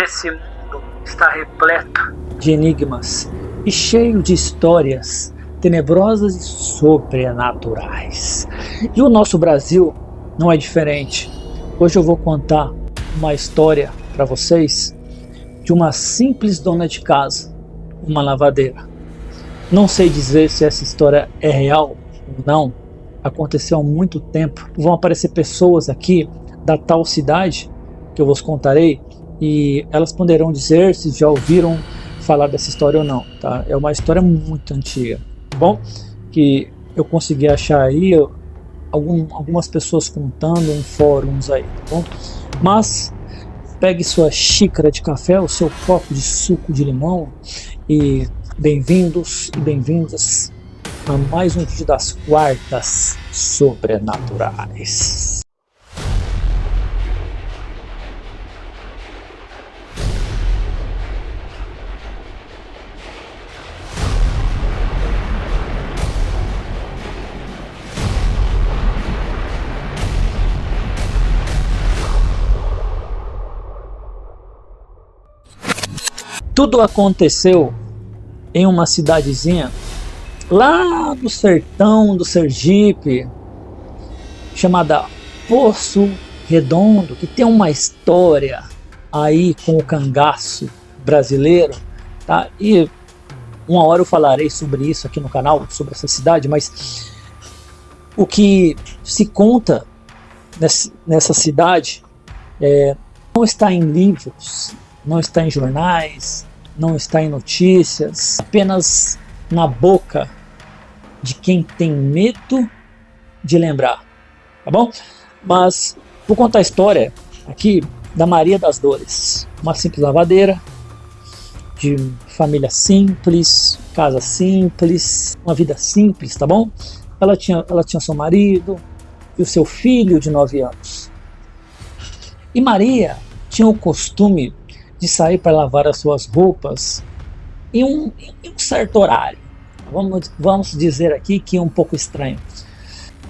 Esse mundo está repleto de enigmas e cheio de histórias tenebrosas e sobrenaturais. E o nosso Brasil não é diferente. Hoje eu vou contar uma história para vocês de uma simples dona de casa, uma lavadeira. Não sei dizer se essa história é real ou não, aconteceu há muito tempo. Vão aparecer pessoas aqui da tal cidade que eu vos contarei e elas poderão dizer se já ouviram falar dessa história ou não, tá? É uma história muito antiga, tá bom? Que eu consegui achar aí algumas pessoas contando em fóruns aí, tá bom? Mas pegue sua xícara de café, o seu copo de suco de limão e bem-vindos e bem-vindas a mais um vídeo das quartas sobrenaturais. Tudo aconteceu em uma cidadezinha lá do sertão do Sergipe, chamada Poço Redondo, que tem uma história aí com o cangaço brasileiro, tá? E uma hora eu falarei sobre isso aqui no canal, sobre essa cidade, mas o que se conta nessa cidade não está em livros, não está em jornais, não está em notícias, apenas na boca de quem tem medo de lembrar, tá bom? Mas vou contar a história aqui da Maria das Dores, uma simples lavadeira, de família simples, casa simples, uma vida simples, tá bom? Ela tinha seu marido e o seu filho de 9 anos. E Maria tinha o costume de sair para lavar as suas roupas em um certo horário. Vamos dizer aqui que é um pouco estranho,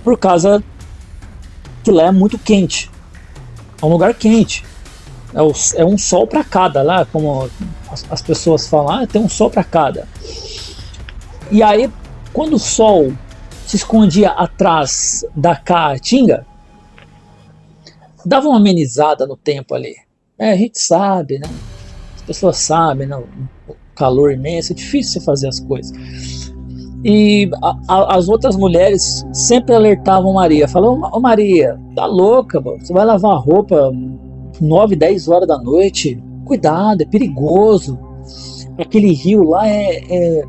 por causa que lá é muito quente, é um lugar quente, é um sol para cada, lá como as pessoas falam, tem um sol para cada. E aí quando o sol se escondia atrás da caatinga, dava uma amenizada no tempo ali. A gente sabe, né? As pessoas sabem, né? O calor imenso, é difícil você fazer as coisas. E as outras mulheres sempre alertavam Maria, falavam: "Ô Maria, tá louca, mano. Você vai lavar a roupa 9, 10 horas da noite, cuidado, é perigoso. Aquele rio lá é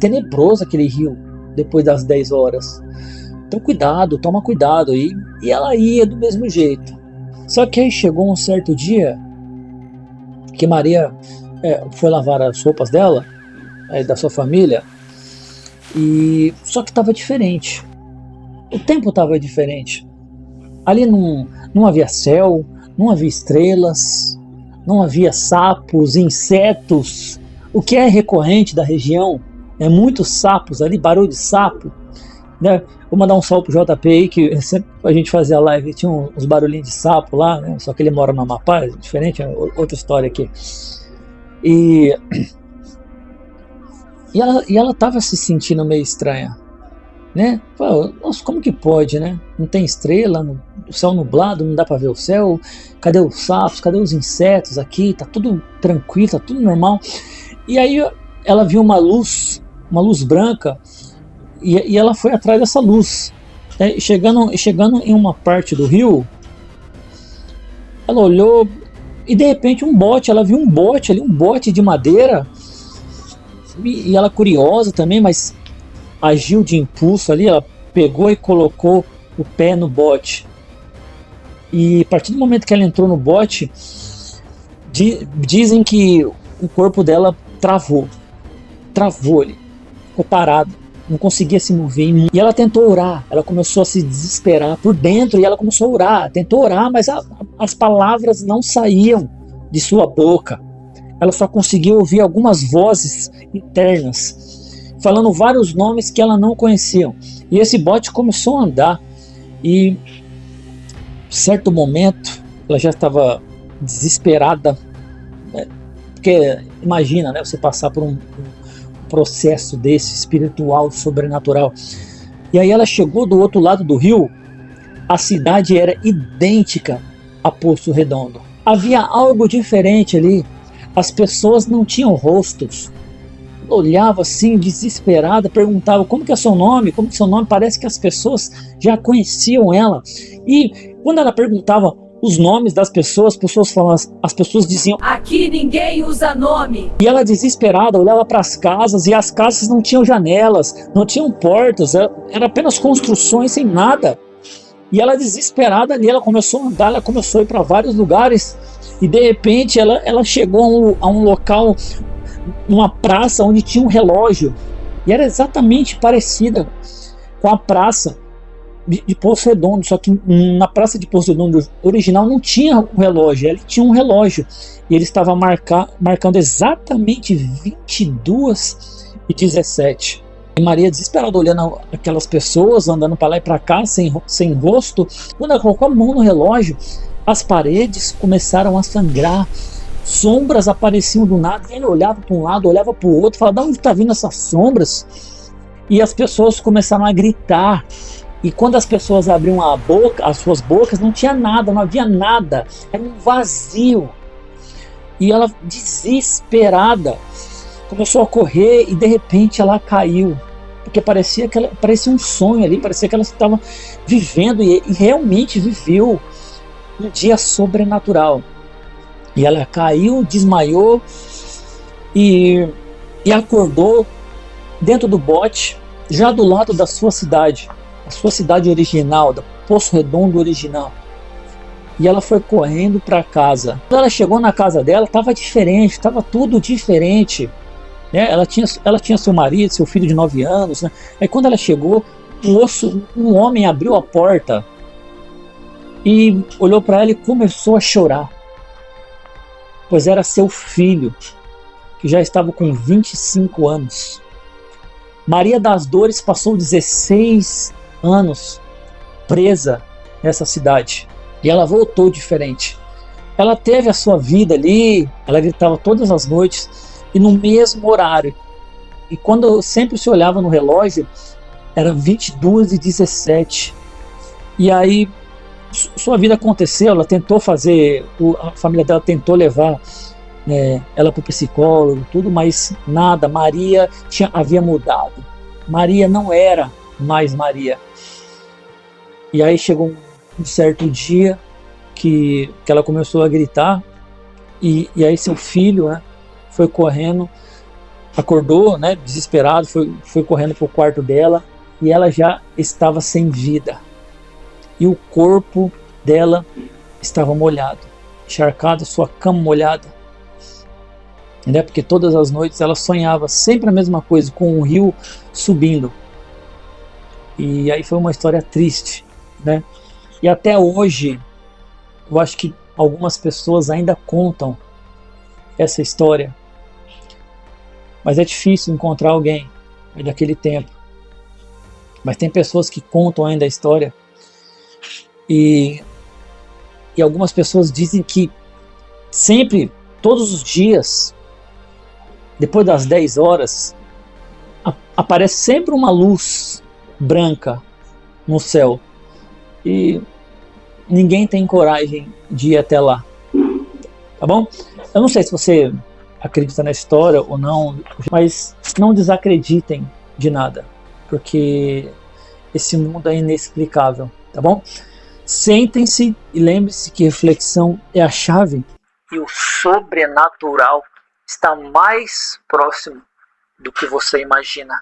tenebroso, aquele rio, depois das 10 horas. Então cuidado, toma cuidado." E ela ia do mesmo jeito. Só que aí chegou um certo dia que Maria foi lavar as roupas dela, da sua família, e só que estava diferente. O tempo estava diferente. Ali não havia céu, não havia estrelas, não havia sapos, insetos, o que é recorrente da região. Muitos sapos ali, barulho de sapo, né? Vou mandar um salve pro JP aí, que sempre a gente fazia live, tinha uns barulhinhos de sapo lá, né? Só que ele mora no Amapá, é diferente, é outra história aqui. E ela tava se sentindo meio estranha, né? Nossa, como que pode, né? Não tem estrela, o céu nublado, não dá para ver o céu, cadê os sapos, cadê os insetos aqui? Tá tudo tranquilo, tá tudo normal. E aí ela viu uma luz branca, e ela foi atrás dessa luz. Chegando em uma parte do rio, ela olhou e de repente ela viu um bote ali, um bote de madeira, e ela, curiosa também, mas agiu de impulso ali, ela pegou e colocou o pé no bote. E a partir do momento que ela entrou no bote, dizem que o corpo dela travou ali, ficou parado, não conseguia se mover. E ela tentou orar, ela começou a se desesperar por dentro, e ela começou a orar, tentou orar, mas as palavras não saíam de sua boca. Ela só conseguia ouvir algumas vozes internas, falando vários nomes que ela não conhecia. E esse bote começou a andar, e certo momento ela já estava desesperada, Porque imagina, né, você passar por um processo desse, espiritual, sobrenatural. E aí ela chegou do outro lado do rio, a cidade era idêntica a Poço Redondo. Havia algo diferente ali, as pessoas não tinham rostos. Olhava assim, desesperada, perguntava como que é seu nome, como que é seu nome, parece que as pessoas já conheciam ela. E quando ela perguntava os nomes das pessoas, as pessoas diziam: aqui ninguém usa nome. E ela desesperada olhava para as casas, e as casas não tinham janelas, não tinham portas, eram apenas construções sem nada. E ela desesperada ali, ela começou a andar, ela começou a ir para vários lugares, e de repente ela chegou a um local, numa praça onde tinha um relógio, e era exatamente parecida com a praça de Poço Redondo, só que na praça de Poço Redondo original não tinha um relógio, ele tinha um relógio, e ele estava marcando exatamente 22h17. E Maria, desesperada, olhando aquelas pessoas andando para lá e para cá, sem rosto. Quando ela colocou a mão no relógio, as paredes começaram a sangrar, sombras apareciam do nada, e ele olhava para um lado, olhava para o outro, falava: de onde está vindo essas sombras? E as pessoas começaram a gritar, e quando as pessoas abriam as suas bocas, não tinha nada, não havia nada, era um vazio. E ela, desesperada, começou a correr, e de repente ela caiu, porque parecia um sonho ali, parecia que ela estava vivendo, e realmente viveu um dia sobrenatural. E ela caiu, desmaiou e acordou dentro do bote, já do lado da sua cidade, a sua cidade original, da Poço Redondo original. E ela foi correndo para casa. Quando ela chegou na casa dela, estava diferente, estava tudo diferente. Né? Ela tinha seu marido, seu filho de 9 anos. Né? Aí quando ela chegou, um homem abriu a porta e olhou para ela e começou a chorar. Pois era seu filho, que já estava com 25 anos. Maria das Dores passou 16 anos presa nessa cidade. E ela voltou diferente. Ela teve a sua vida ali, ela gritava todas as noites, e no mesmo horário. E quando sempre se olhava no relógio, era 22h17. E aí sua vida aconteceu, ela tentou fazer, a família dela tentou levar ela para o psicólogo, tudo, mas nada. Maria havia mudado. Maria não era mais Maria. E aí chegou um certo dia que ela começou a gritar, e aí seu filho, né, foi correndo, acordou, né, desesperado, foi correndo para o quarto dela, e ela já estava sem vida. E o corpo dela estava molhado, encharcado, sua cama molhada. Né? Porque todas as noites ela sonhava sempre a mesma coisa, com o rio subindo. E aí foi uma história triste. Né? E até hoje, eu acho que algumas pessoas ainda contam essa história. Mas é difícil encontrar alguém daquele tempo. Mas tem pessoas que contam ainda a história. E algumas pessoas dizem que sempre, todos os dias, depois das 10 horas, aparece sempre uma luz branca no céu. E ninguém tem coragem de ir até lá. Tá bom? Eu não sei se você acredita na história ou não, mas não desacreditem de nada, porque esse mundo é inexplicável. Tá bom? Sentem-se e lembre-se que reflexão é a chave, e o sobrenatural está mais próximo do que você imagina.